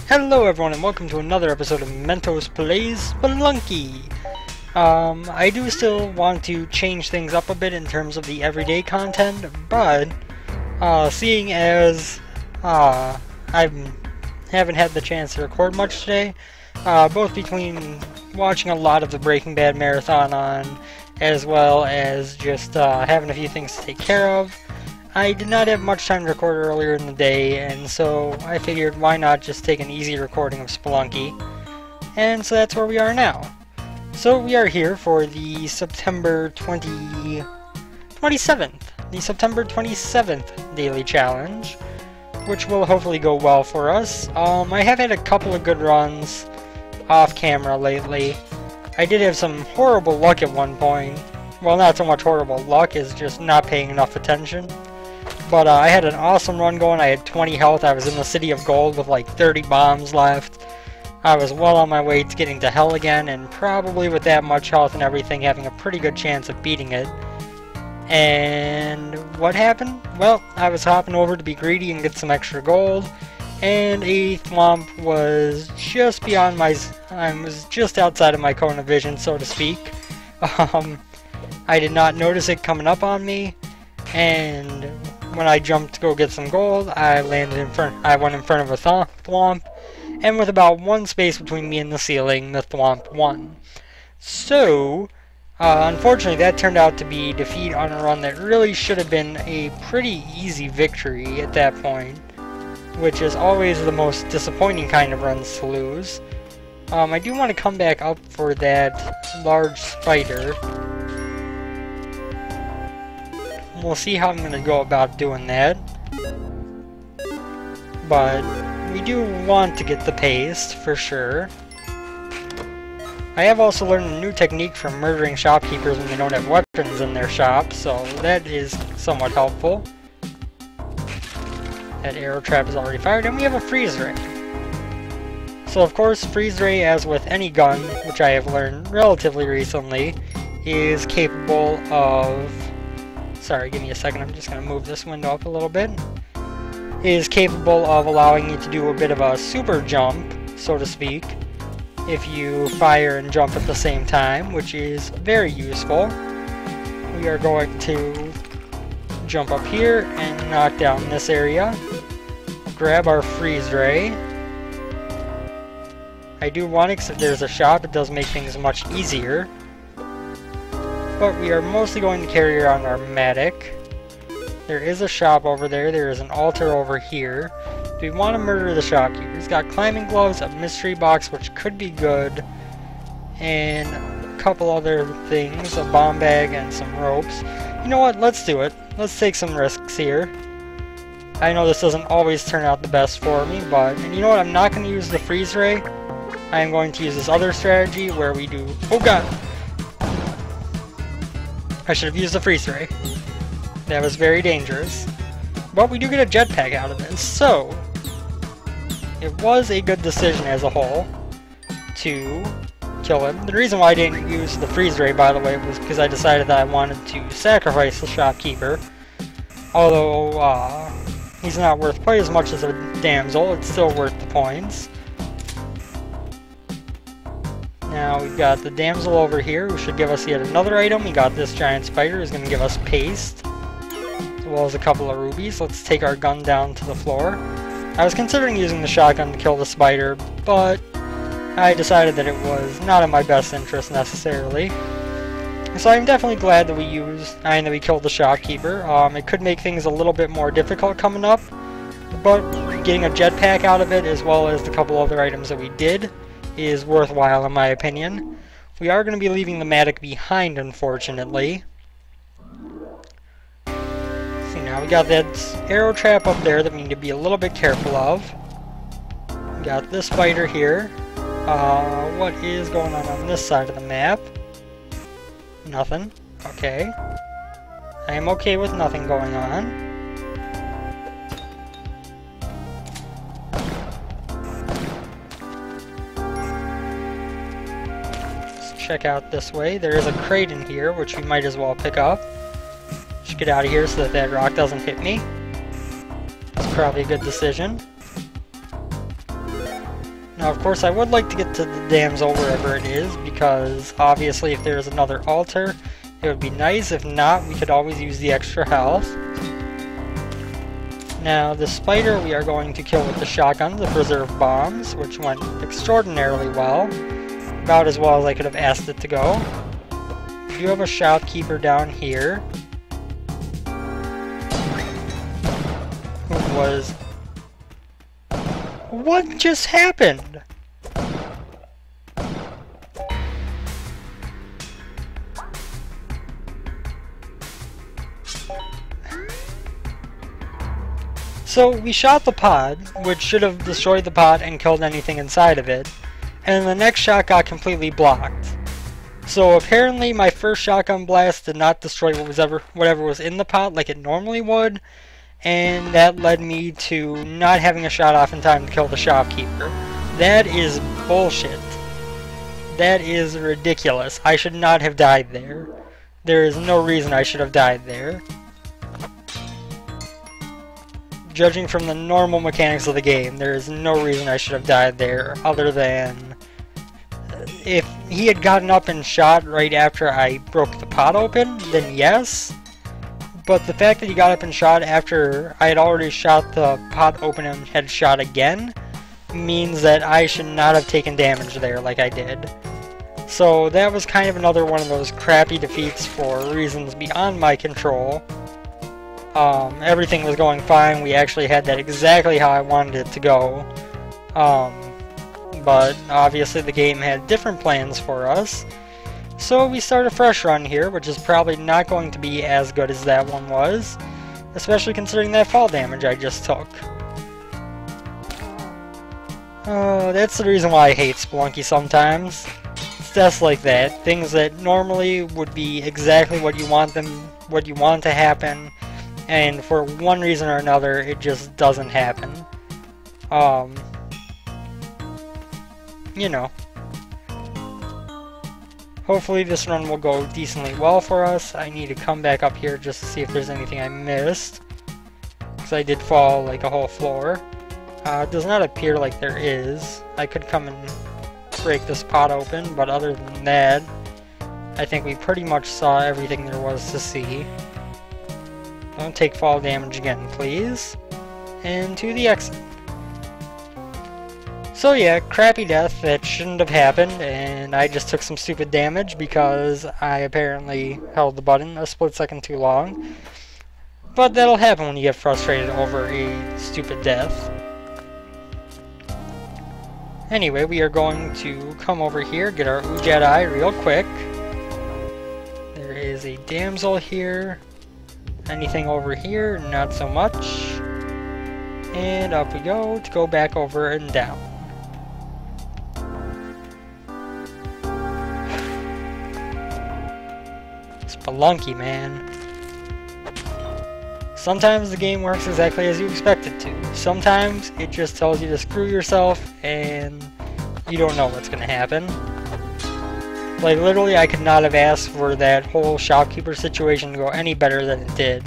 Hello everyone and welcome to another episode of Mentos Plays Spelunky. I do still want to change things up a bit in terms of the everyday content, but seeing as I haven't had the chance to record much today, both between watching a lot of the Breaking Bad marathon on, as well as just having a few things to take care of, I did not have much time to record earlier in the day, and so I figured why not just take an easy recording of Spelunky, and so that's where we are now. So we are here for the September 27th daily challenge, which will hopefully go well for us. I have had a couple of good runs off camera lately. I did have some horrible luck at one point. Well, not so much horrible luck, as just not paying enough attention. But I had an awesome run going. I had 20 health. I was in the City of Gold with like 30 bombs left. I was well on my way to getting to hell again, and probably with that much health and everything, having a pretty good chance of beating it. And what happened? Well, I was hopping over to be greedy and get some extra gold, and a thwomp was just beyond my... I was just outside of my cone of vision, so to speak. I did not notice it coming up on me, and when I jumped to go get some gold, I went in front of a thwomp, and with about one space between me and the ceiling, the thwomp won. So, unfortunately, that turned out to be defeat on a run that really should have been a pretty easy victory at that point, which is always the most disappointing kind of runs to lose. I do want to come back up for that large spider. We'll see how I'm going to go about doing that. But we do want to get the paste, for sure. I have also learned a new technique for murdering shopkeepers when they don't have weapons in their shop, so that is somewhat helpful. That arrow trap is already fired, and we have a freeze ray. So of course, freeze ray, as with any gun, which I have learned relatively recently, is capable of... Sorry, give me a second, I'm just going to move this window up a little bit. Is capable of allowing you to do a bit of a super jump, so to speak, if you fire and jump at the same time, which is very useful. We are going to jump up here and knock down this area. Grab our freeze ray. I do want it, because if there's a shop, it does make things much easier. But we are mostly going to carry around our Matic. There is a shop over there. There is an altar over here. Do we want to murder the shopkeeper? He's got climbing gloves, a mystery box, which could be good, and a couple other things, a bomb bag and some ropes. You know what? Let's do it. Let's take some risks here. I know this doesn't always turn out the best for me, but... And you know what? I'm not going to use the freeze ray. I am going to use this other strategy where we do... Oh god! I should have used the freeze ray. That was very dangerous. But we do get a jetpack out of this, so... It was a good decision as a whole to kill him. The reason why I didn't use the freeze ray, by the way, was because I decided that I wanted to sacrifice the shopkeeper. Although, he's not worth quite as much as a damsel, it's still worth the points. Now we've got the damsel over here, who should give us yet another item. We got this giant spider, who's going to give us paste, as well as a couple of rubies. Let's take our gun down to the floor. I was considering using the shotgun to kill the spider, but I decided that it was not in my best interest necessarily. So I'm definitely glad that we killed the shopkeeper. It could make things a little bit more difficult coming up, but getting a jetpack out of it, as well as the couple other items that we did, is worthwhile in my opinion. We are going to be leaving the Matic behind, unfortunately. See, now we got that arrow trap up there that we need to be a little bit careful of. We got this spider here. What is going on this side of the map? Nothing. Okay. I am okay with nothing going on. Check out this way. There is a crate in here, which we might as well pick up. Should get out of here so that that rock doesn't hit me. That's probably a good decision. Now, of course, I would like to get to the damsel wherever it is, because obviously if there's another altar, it would be nice. If not, we could always use the extra health. Now, the spider we are going to kill with the shotgun, the preserve bombs, which went extraordinarily well. About as well as I could have asked it to go. We do have a shopkeeper down here. Who was... What just happened? So we shot the pod, which should have destroyed the pod and killed anything inside of it, and the next shot got completely blocked. So apparently my first shotgun blast did not destroy whatever was in the pod like it normally would, and that led me to not having a shot off in time to kill the shopkeeper. That is bullshit. That is ridiculous. I should not have died there. There is no reason I should have died there. Judging from the normal mechanics of the game, there is no reason I should have died there, other than if he had gotten up and shot right after I broke the pot open, then yes. But the fact that he got up and shot after I had already shot the pot open and had shot again means that I should not have taken damage there like I did. So that was kind of another one of those crappy defeats for reasons beyond my control. Everything was going fine. We actually had that exactly how I wanted it to go. But obviously the game had different plans for us. So we start a fresh run here, which is probably not going to be as good as that one was. Especially considering that fall damage I just took. That's the reason why I hate Spelunky sometimes. It's just like that. Things that normally would be exactly what you want to happen. And for one reason or another, it just doesn't happen. You know. Hopefully this run will go decently well for us. I need to come back up here just to see if there's anything I missed. Because I did fall like a whole floor. It does not appear like there is. I could come and break this pot open, but other than that, I think we pretty much saw everything there was to see. Don't take fall damage again, please. And to the exit. So yeah, crappy death that shouldn't have happened, and I just took some stupid damage because I apparently held the button a split second too long. But that'll happen when you get frustrated over a stupid death. Anyway, we are going to come over here, get our Ujat Eye real quick. There is a damsel here. Anything over here? Not so much. And up we go to go back over and down. Spelunky, man. Sometimes the game works exactly as you expect it to. Sometimes it just tells you to screw yourself and you don't know what's gonna happen. Like, literally, I could not have asked for that whole shopkeeper situation to go any better than it did.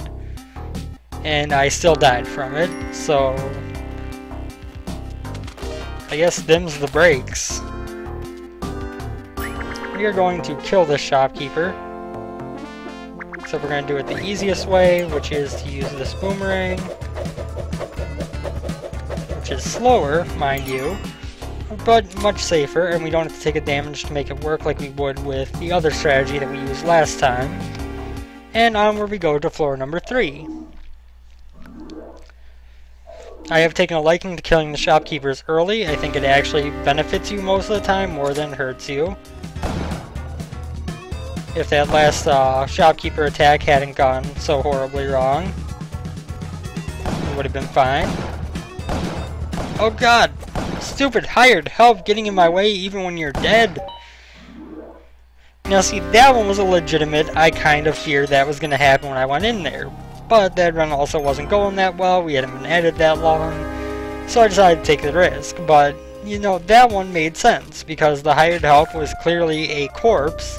And I still died from it, so I guess them's the breaks. We are going to kill this shopkeeper. So we're going to do it the easiest way, which is to use this boomerang. Which is slower, mind you, but much safer, and we don't have to take a damage to make it work like we would with the other strategy that we used last time. And onward we go to floor number 3. I have taken a liking to killing the shopkeepers early. I think it actually benefits you most of the time more than hurts you. If that last shopkeeper attack hadn't gone so horribly wrong, it would have been fine. Oh god! Stupid hired help getting in my way even when you're dead! Now see, that one was a legitimate. I kind of feared that was going to happen when I went in there. But that run also wasn't going that well, we hadn't been at it that long, so I decided to take the risk. But, you know, that one made sense, because the hired help was clearly a corpse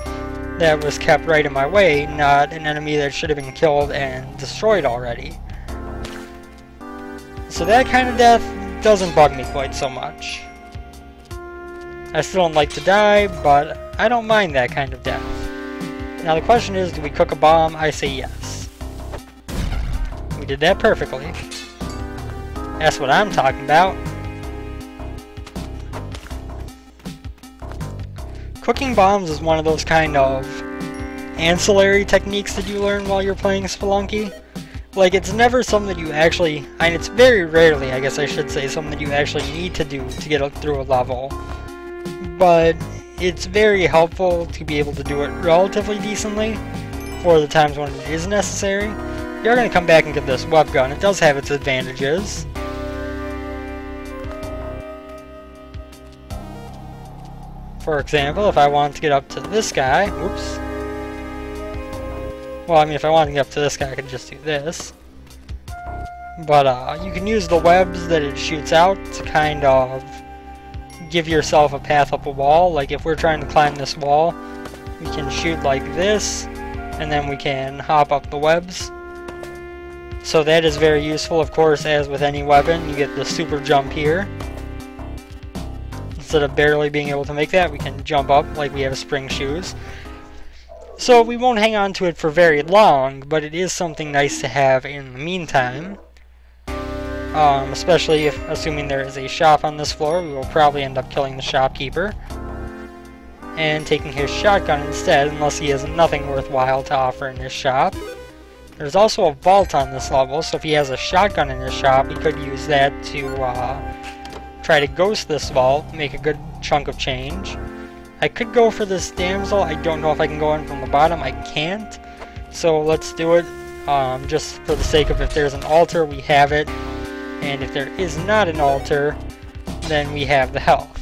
that was kept right in my way, not an enemy that should have been killed and destroyed already. So that kind of death doesn't bug me quite so much. I still don't like to die, but I don't mind that kind of death. Now the question is, do we cook a bomb? I say yes. We did that perfectly. That's what I'm talking about. Cooking bombs is one of those kind of ancillary techniques that you learn while you're playing Spelunky. Like, it's never something that you actually, and it's very rarely, I guess I should say, something that you actually need to do to get through a level. But it's very helpful to be able to do it relatively decently for the times when it is necessary. You're going to come back and get this web gun. It does have its advantages. For example, if I wanted to get up to this guy, whoops. Well, I mean, if I wanted to get up to this guy, I could just do this. But you can use the webs that it shoots out to kind of give yourself a path up a wall. Like if we're trying to climb this wall, we can shoot like this, and then we can hop up the webs. So that is very useful. Of course, as with any weapon, you get the super jump here. Instead of barely being able to make that, we can jump up like we have spring shoes. So we won't hang on to it for very long, but it is something nice to have in the meantime. Especially if, assuming there is a shop on this floor, we will probably end up killing the shopkeeper and taking his shotgun instead, unless he has nothing worthwhile to offer in his shop. There's also a vault on this level, so if he has a shotgun in his shop, he could use that to try to ghost this vault, make a good chunk of change. I could go for this damsel. I don't know if I can go in from the bottom. I can't. So let's do it just for the sake of if there's an altar, we have it. And if there is not an altar, then we have the health.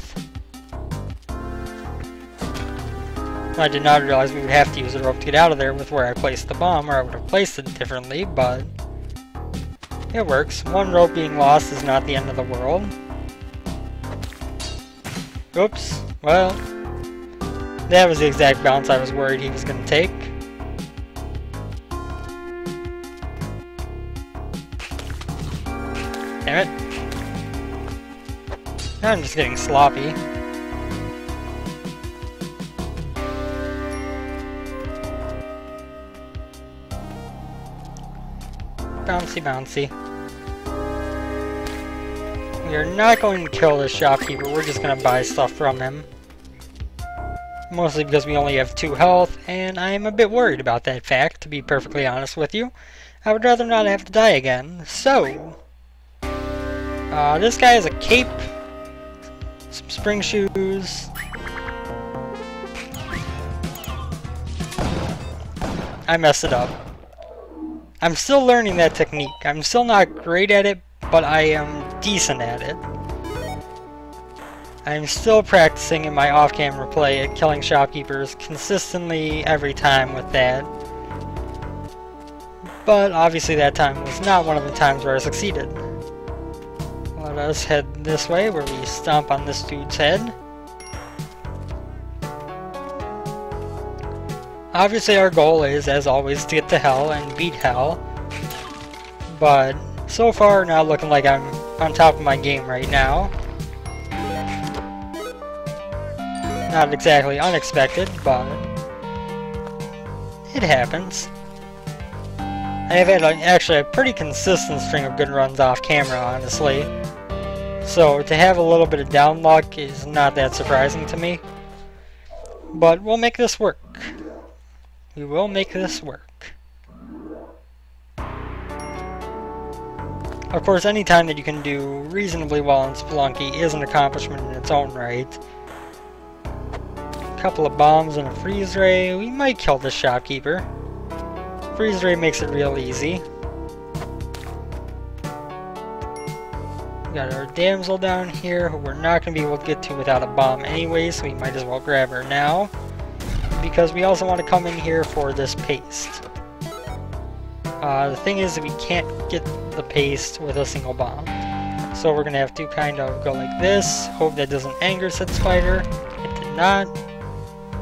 I did not realize we would have to use a rope to get out of there with where I placed the bomb, or I would have placed it differently, but it works. One rope being lost is not the end of the world. Oops. Well, that was the exact bounce I was worried he was going to take. Damn it. Now I'm just getting sloppy. Bouncy, bouncy. We are not going to kill this shopkeeper, we're just going to buy stuff from him. Mostly because we only have 2 health, and I am a bit worried about that fact, to be perfectly honest with you. I would rather not have to die again. So, this guy has a cape, some spring shoes. I messed it up. I'm still learning that technique. I'm still not great at it, but I am decent at it. I'm still practicing in my off-camera play at killing shopkeepers consistently every time with that. But obviously that time was not one of the times where I succeeded. Let us head this way where we stomp on this dude's head. Obviously our goal is, as always, to get to hell and beat hell. But so far not looking like I'm on top of my game right now. Not exactly unexpected, but it happens. I have had actually a pretty consistent string of good runs off camera, honestly. So to have a little bit of down luck is not that surprising to me. But we'll make this work. We will make this work. Of course, any time that you can do reasonably well in Spelunky is an accomplishment in its own right. A couple of bombs and a freeze ray. We might kill this shopkeeper. Freeze ray makes it real easy. We got our damsel down here, who we're not going to be able to get to without a bomb anyway, so we might as well grab her now. Because we also want to come in here for this paste. The thing is that we can't get the paste with a single bomb. So we're going to have to kind of go like this, hope that doesn't anger said spider. It did not.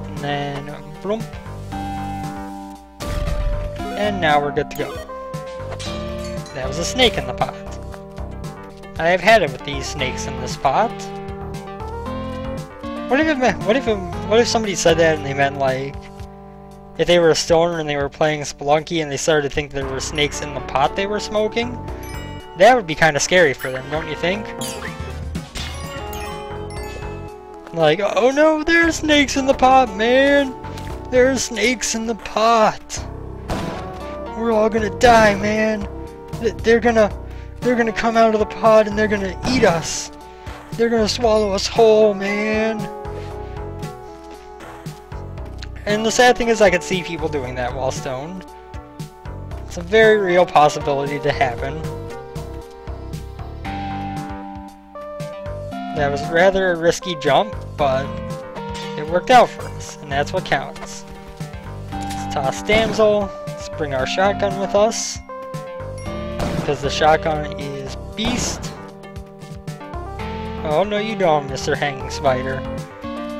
And then, bloop. And now we're good to go. That was a snake in the pot. I have had it with these snakes in this pot. What if it meant, what if somebody said that and they meant like, if they were a stoner and they were playing Spelunky and they started to think there were snakes in the pot they were smoking? That would be kind of scary for them, don't you think? Like, oh no, there's snakes in the pot, man! There's snakes in the pot! We're all gonna die, man! They're gonna come out of the pot and they're gonna eat us! They're gonna swallow us whole, man! And the sad thing is I could see people doing that while stoned. It's a very real possibility to happen. That was rather a risky jump, but it worked out for us, and that's what counts. Let's toss Damsel. Let's bring our shotgun with us, because the shotgun is beast. Oh no you don't, Mr. Hanging Spider.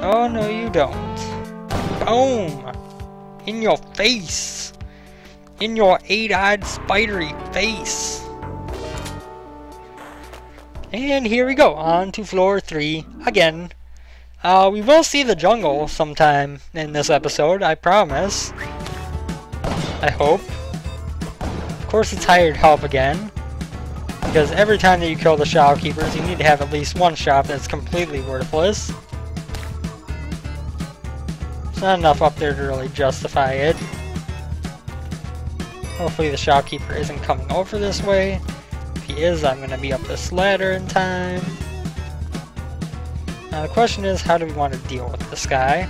Oh no you don't. Boom! In your face! In your 8-eyed spidery face! And here we go, on to floor 3 again. We will see the jungle sometime in this episode, I promise. I hope. Of course it's hired help again, because every time that you kill the shopkeepers, you need to have at least one shop that's completely worthless. There's not enough up there to really justify it. Hopefully the shopkeeper isn't coming over this way. If he is, I'm going to be up this ladder in time. Now the question is, how do we want to deal with this guy?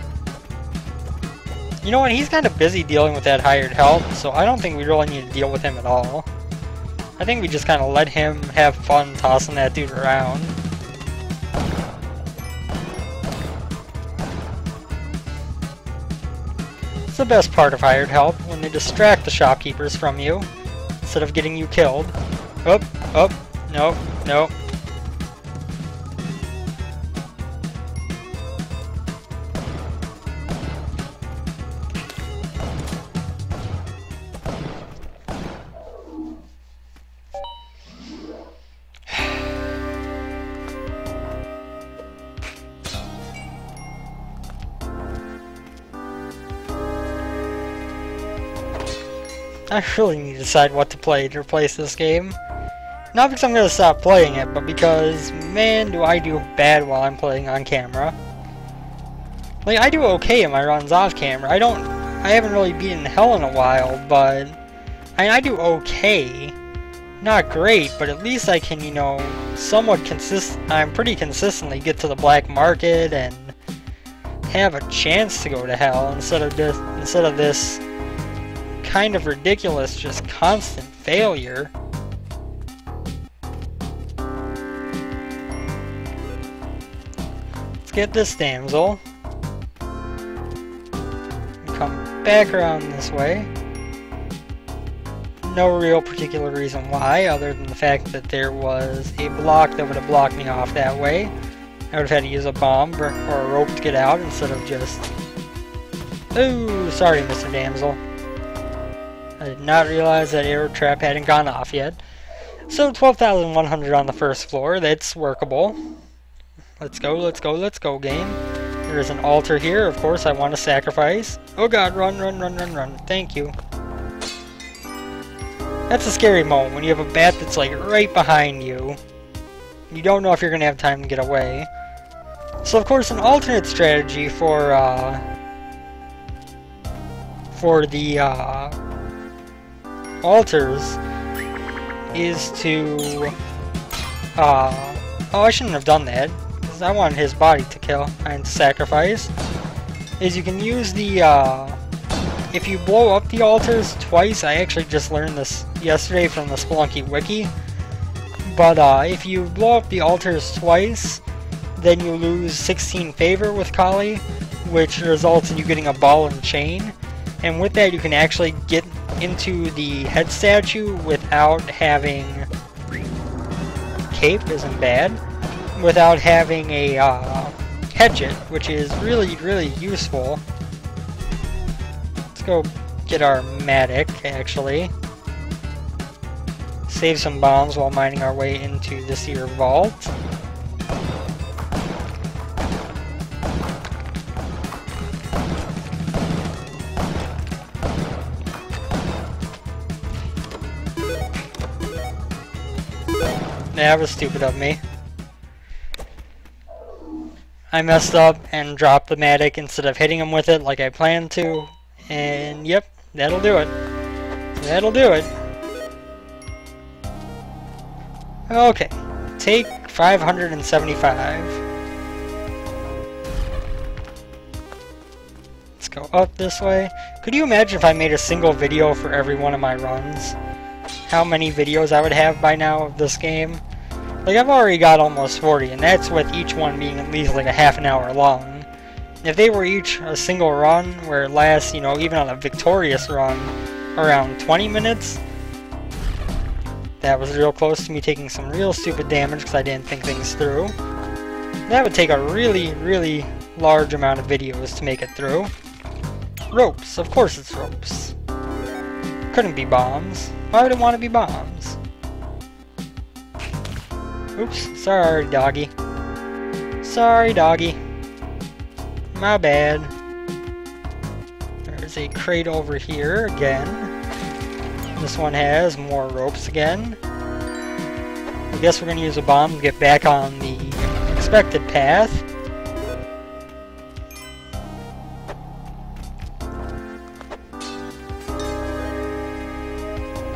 You know what, he's kind of busy dealing with that hired help, so I don't think we really need to deal with him at all. I think we just kind of let him have fun tossing that dude around. It's the best part of hired help, when they distract the shopkeepers from you, instead of getting you killed. Oh, no, no. I really need to decide what to play to replace this game. Not because I'm going to stop playing it, but because, man, do I do bad while I'm playing on camera. Like, I do okay in my runs off camera. I haven't really beaten hell in a while, but I do okay. Not great, but at least I can, you know, I'm pretty consistently get to the black market and have a chance to go to hell instead of this kind of ridiculous, just constant failure. Let's get this damsel. Come back around this way. No real particular reason why, other than the fact that there was a block that would have blocked me off that way. I would have had to use a bomb or a rope to get out instead of just... Ooh, sorry, Mr. Damsel. I did not realize that arrow trap hadn't gone off yet. So 12,100 on the first floor, that's workable. Let's go, let's go, let's go, game. There is an altar here, of course I want to sacrifice. Oh god, run, run, run, run, run. Thank you. That's a scary moment, when you have a bat that's like right behind you. You don't know if you're going to have time to get away. So of course an alternate strategy for the altars is to oh, I shouldn't have done that because I wanted his body to kill and to sacrifice. Is you can use the if you blow up the altars twice. I actually just learned this yesterday from the Spelunky wiki, but if you blow up the altars twice, then you lose 16 favor with Kali, which results in you getting a ball and chain. And with that, you can actually get into the head statue without having... Cape isn't bad. Without having a hedget, which is really, really useful. Let's go get our Matic, actually. Save some bombs while mining our way into this here vault. That was stupid of me. I messed up and dropped the Matic instead of hitting him with it like I planned to. And yep, that'll do it. That'll do it. Okay, take 575. Let's go up this way. Could you imagine if I made a single video for every one of my runs? How many videos I would have by now of this game? Like, I've already got almost 40, and that's with each one being at least like a half an hour long. If they were each a single run, where it lasts, you know, even on a victorious run, around 20 minutes, that was real close to me taking some real stupid damage because I didn't think things through. That would take a really, really large amount of videos to make it through. Ropes, of course it's ropes. Couldn't be bombs. Why would it want to be bombs? Oops, sorry doggy. Sorry doggy. My bad. There's a crate over here again. This one has more ropes again. I guess we're going to use a bomb to get back on the expected path.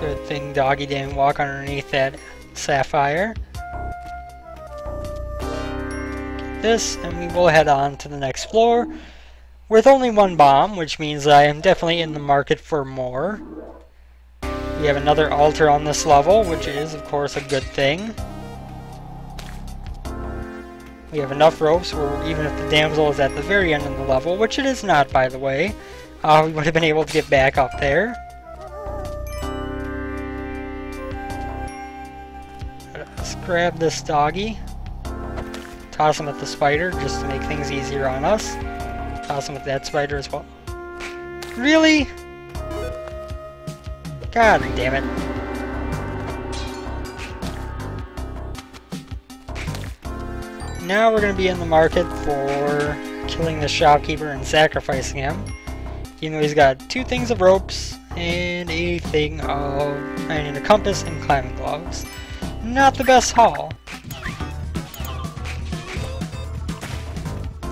Good thing doggy didn't walk underneath that sapphire. Get this, and we will head on to the next floor with only one bomb, which means I am definitely in the market for more. We have another altar on this level, which is, of course, a good thing. We have enough ropes where even if the damsel is at the very end of the level, which it is not, by the way, we would have been able to get back up there. Let's grab this doggy. Toss him at the spider, just to make things easier on us. Toss him at that spider as well. Really? God damn it. Now we're going to be in the market for killing the shopkeeper and sacrificing him. Even though he's got 2 things of ropes and a thing of... I need a compass and climbing gloves. Not the best haul.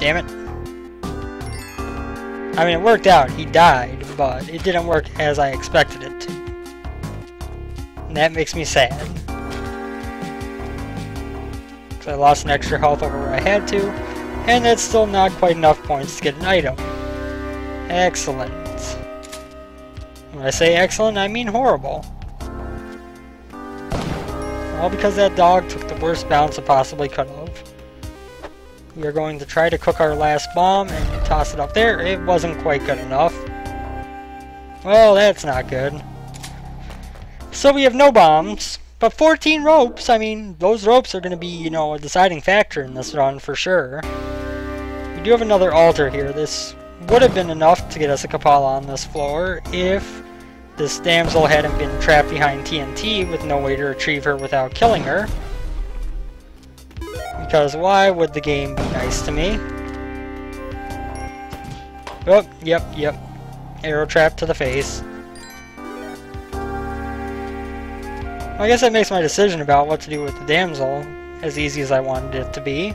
Damn it. I mean, it worked out. He died, but it didn't work as I expected it to. And that makes me sad. Because I lost an extra health over where I had to, and that's still not quite enough points to get an item. Excellent. When I say excellent, I mean horrible. All because that dog took the worst bounce it possibly could have. We are going to try to cook our last bomb and toss it up there. It wasn't quite good enough. Well, that's not good. So we have no bombs, but 14 ropes. I mean, those ropes are going to be, you know, a deciding factor in this run for sure. We do have another altar here. This would have been enough to get us a Kapala on this floor if this damsel hadn't been trapped behind TNT with no way to retrieve her without killing her. Because why would the game be nice to me? Oh, yep. Arrow trap to the face. Well, I guess that makes my decision about what to do with the damsel as easy as I wanted it to be.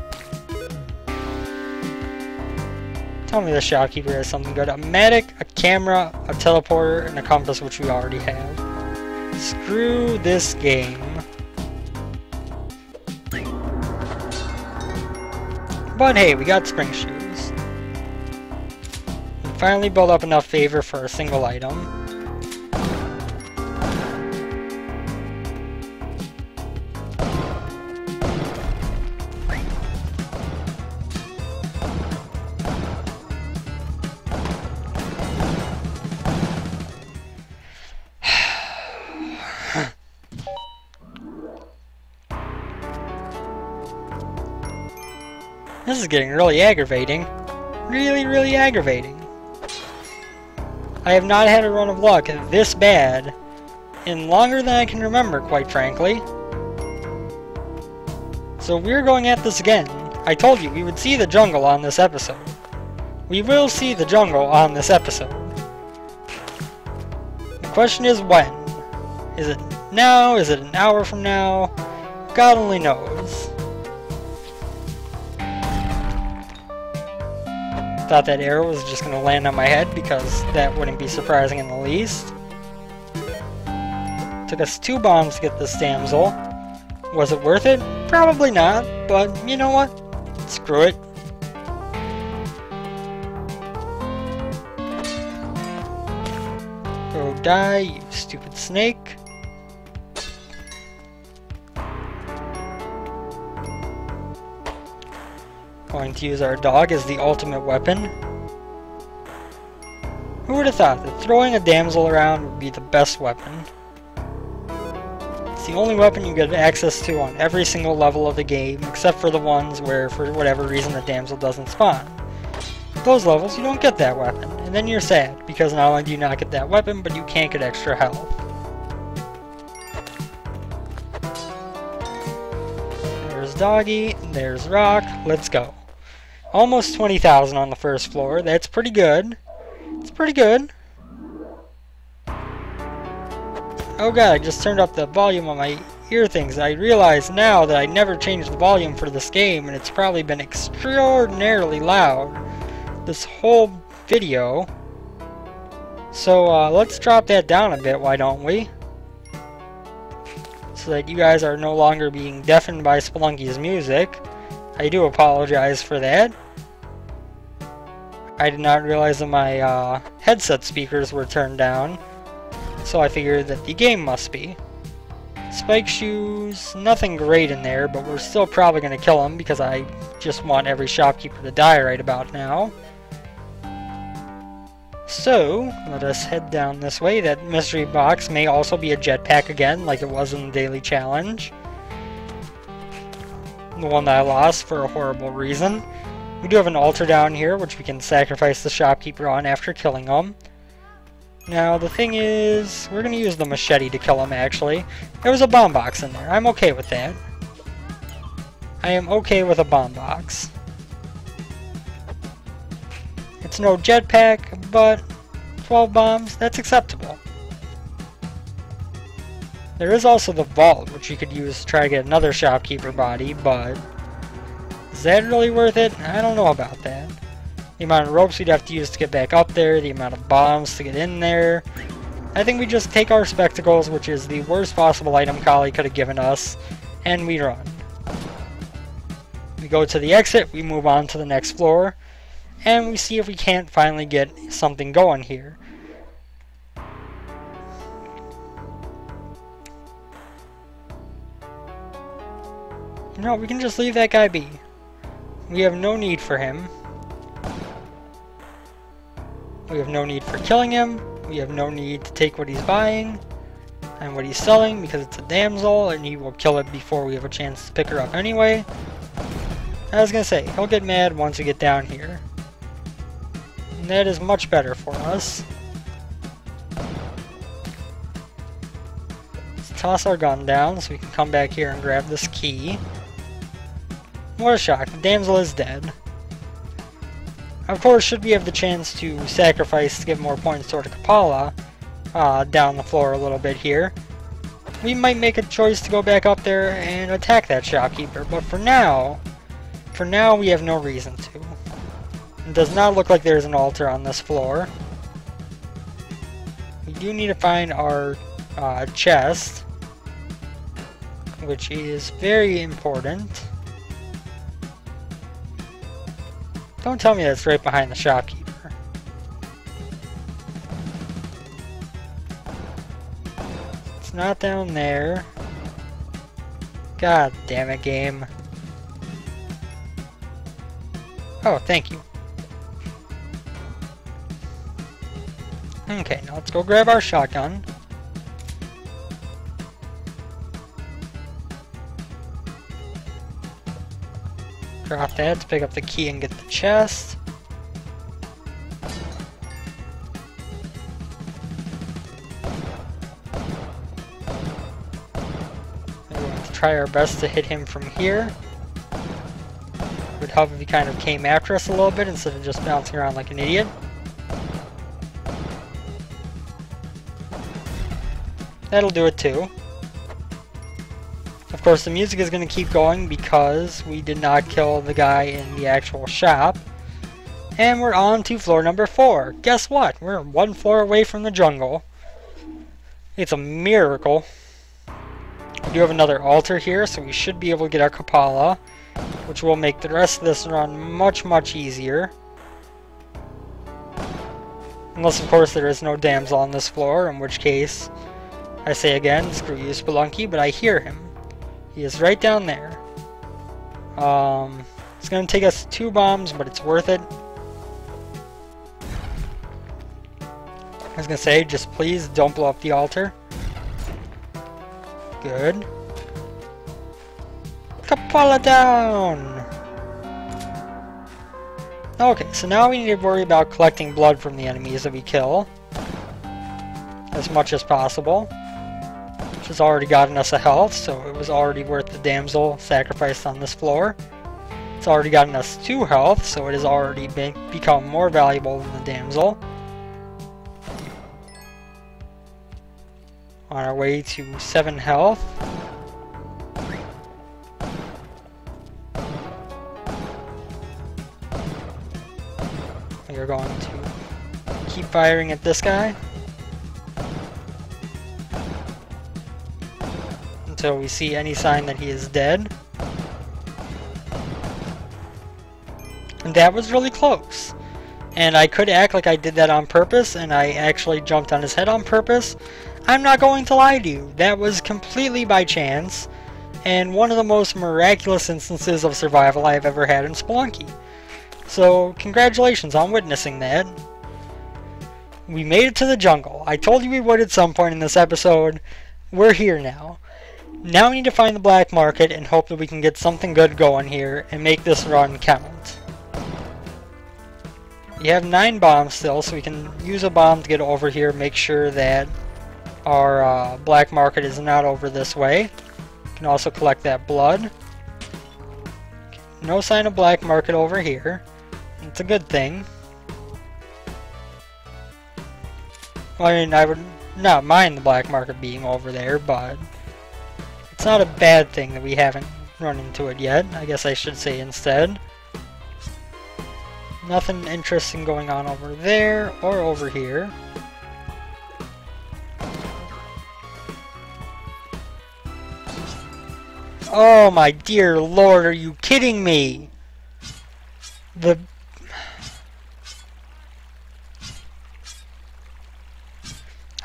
Tell me the shopkeeper has something good. A Matic, a camera, a teleporter, and a compass, which we already have. Screw this game. But hey, we got spring shoes. We finally built up enough favor for a single item. This is getting really aggravating. Really aggravating. I have not had a run of luck this bad in longer than I can remember, quite frankly. So we're going at this again. I told you we would see the jungle on this episode. We will see the jungle on this episode. The question is when? Is it now? Is it an hour from now? God only knows. Thought that arrow was just going to land on my head because that wouldn't be surprising in the least. Took us 2 bombs to get this damsel. Was it worth it? Probably not, but you know what? Screw it. Go die, you stupid snake. Going to use our dog as the ultimate weapon. Who would have thought that throwing a damsel around would be the best weapon? It's the only weapon you get access to on every single level of the game, except for the ones where, for whatever reason, the damsel doesn't spawn. Those levels, you don't get that weapon, and then you're sad, because not only do you not get that weapon, but you can't get extra health. There's Doggy, there's Rock, let's go. Almost 20,000 on the first floor, that's pretty good. It's pretty good. Oh god, I just turned up the volume on my ear things. I realize now that I never changed the volume for this game, and it's probably been extraordinarily loud this whole video. So let's drop that down a bit, why don't we? So that you guys are no longer being deafened by Spelunky's music. I do apologize for that. I did not realize that my headset speakers were turned down. So I figured that the game must be. Spike shoes, nothing great in there, but we're still probably going to kill them because I just want every shopkeeper to die right about now. So, let us head down this way. That mystery box may also be a jetpack again, like it was in the daily challenge. The one that I lost for a horrible reason. We do have an altar down here, which we can sacrifice the shopkeeper on after killing him. Now, the thing is, we're going to use the machete to kill him, actually. There was a bomb box in there. I'm okay with that. I am okay with a bomb box. It's no jetpack, but 12 bombs, that's acceptable. There is also the vault, which you could use to try to get another shopkeeper body, but is that really worth it? I don't know about that. The amount of ropes we'd have to use to get back up there, the amount of bombs to get in there. I think we just take our spectacles, which is the worst possible item Kali could have given us, and we run. We go to the exit, we move on to the next floor, and we see if we can't finally get something going here. No, we can just leave that guy be. We have no need for him. We have no need for killing him. We have no need to take what he's buying and what he's selling because it's a damsel and he will kill it before we have a chance to pick her up anyway. I was gonna say, he'll get mad once we get down here. And that is much better for us. Let's toss our gun down so we can come back here and grab this key. What a shock, the damsel is dead. Of course, should we have the chance to sacrifice to get more points toward Kapala, down the floor a little bit here, we might make a choice to go back up there and attack that shopkeeper, but for now we have no reason to. It does not look like there's an altar on this floor. We do need to find our chest, which is very important. Don't tell me that's right behind the shopkeeper. It's not down there. God damn it, game. Oh, thank you. Okay, now let's go grab our shotgun. Drop that to pick up the key and get the chest. We're going to try our best to hit him from here. It would help if he kind of came after us a little bit instead of just bouncing around like an idiot. That'll do it too. Of course, the music is going to keep going because we did not kill the guy in the actual shop. And we're on to floor number 4. Guess what? We're one floor away from the jungle. It's a miracle. We do have another altar here, so we should be able to get our Kapala, which will make the rest of this run much, much easier. Unless, of course, there is no damsel on this floor, in which case, I say again, screw you, Spelunky, but I hear him. He is right down there. It's going to take us 2 bombs, but it's worth it. I was going to say, just please don't blow up the altar. Good. Kapala down! Okay, so now we need to worry about collecting blood from the enemies that we kill. As much as possible. Which has already gotten us a health, so it was already worth the damsel sacrificed on this floor. It's already gotten us 2 health, so it has already become more valuable than the damsel. On our way to 7 health. We are going to keep firing at this guy until we see any sign that he is dead. And that was really close. And I could act like I did that on purpose, and I actually jumped on his head on purpose. I'm not going to lie to you. That was completely by chance, and one of the most miraculous instances of survival I have ever had in Spelunky. So, congratulations on witnessing that. We made it to the jungle. I told you we would at some point in this episode. We're here now. Now we need to find the black market and hope that we can get something good going here and make this run count. We have 9 bombs still, so we can use a bomb to get over here, make sure that our black market is not over this way. We can also collect that blood. No sign of black market over here. It's a good thing. Well, I mean, I would not mind the black market being over there, but it's not a bad thing that we haven't run into it yet, I guess I should say instead. Nothing interesting going on over there or over here. Oh my dear lord, are you kidding me?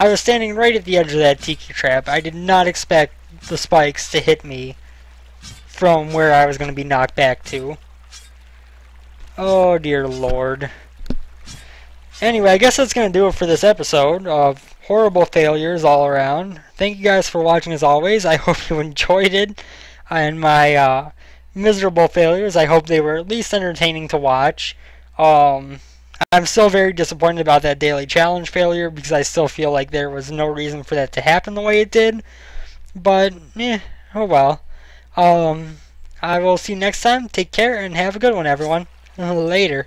I was standing right at the edge of that tiki trap. I did not expect the spikes to hit me from where I was going to be knocked back to. Oh dear lord. Anyway, I guess that's going to do it for this episode of horrible failures all around. Thank you guys for watching as always. I hope you enjoyed it. And my miserable failures, I hope they were at least entertaining to watch. I'm still very disappointed about that daily challenge failure because I still feel like there was no reason for that to happen the way it did. But, oh well. I will see you next time. Take care and have a good one, everyone. Later.